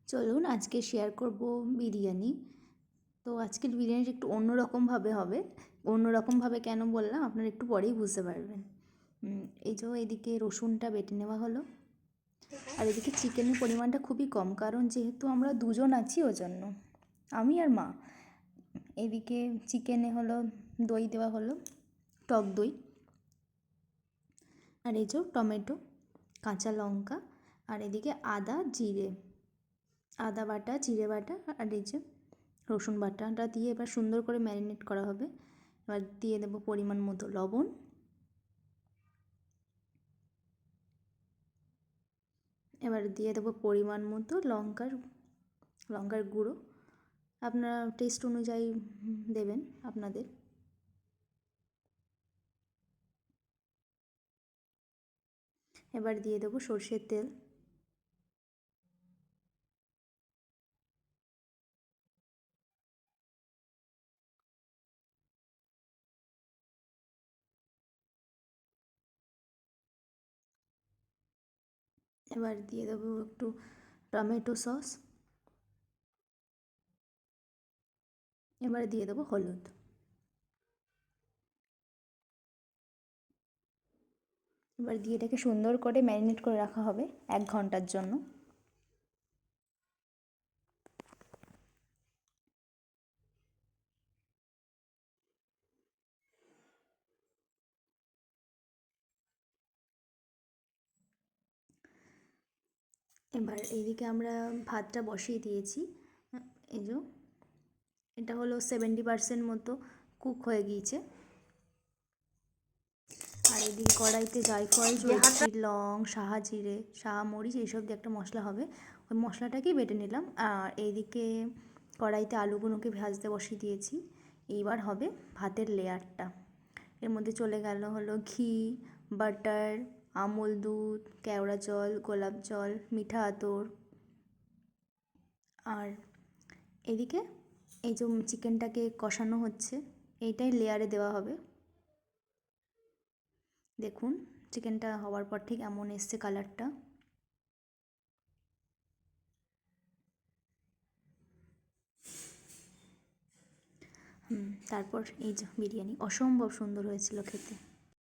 চলুন আজকে শেয়ার করব বিরিয়ানি। তো আজকের বিরিয়ানিটা একটু অন্যরকমভাবে হবে। অন্যরকমভাবে কেন বললাম আপনারা একটু পরেই বুঝতে পারবেন। এই যে এদিকে রসুনটা বেটে নেওয়া হলো, আর এদিকে চিকেনের পরিমাণটা খুবই কম, কারণ যেহেতু আমরা দুজন আছি ওজন্য, আমি আর মা। এদিকে চিকেনে হলো দই দেওয়া হলো, টক দই, আর এই যে টমেটো, কাঁচা লঙ্কা, আর এদিকে আদা বাটা, জিরে বাটা, আর এই যে রসুন বাটাটা দিয়ে এবার সুন্দর করে ম্যারিনেট করা হবে। এবার দিয়ে দেবো পরিমাণ মতো লবণ, এবার দিয়ে দেবো পরিমাণ মতো লঙ্কার গুঁড়ো। আপনারা টেস্ট অনুযায়ী দেবেন আপনাদের। এবার দিয়ে দেবো সর্ষের তেল, এবার দিয়ে দেবো একটু টমেটো সস, এবার দিয়ে দেবো হলুদ। এবার দিয়ে এটাকে সুন্দর করে ম্যারিনেট করে রাখা হবে 1 ঘন্টার জন্য। এবার এইদিকে আমরা ভাতটা বসিয়ে দিয়েছি। এই যে এটা হলো 70% মতো কুক হয়ে গিয়েছে। আর এদিকে কড়াইতে জায়ফল, জয়িত্রী, লং, সাহা জিরে, সাহা মরিচ এইসব দিয়ে একটা মশলা হবে, ওই মশলাটাকেই বেটে নিলাম। আর এইদিকে কড়াইতে আলুগুলোকে ভাজতে বসিয়ে দিয়েছি। এইবার হবে ভাতের লেয়ারটা। এর মধ্যে চলে গেল হলো ঘি, বাটার, আমুল দুধ, কেওড়া জল, গোলাপ জল, মিঠা আতর। আর এদিকে এই যে চিকেনটাকে কষানো হচ্ছে, এইটাই লেয়ারে দেওয়া হবে। দেখুন চিকেনটা হওয়ার পর ঠিক এমন এসছে কালারটা। তারপর এই যে বিরিয়ানি অসম্ভব সুন্দর হয়েছিল খেতে।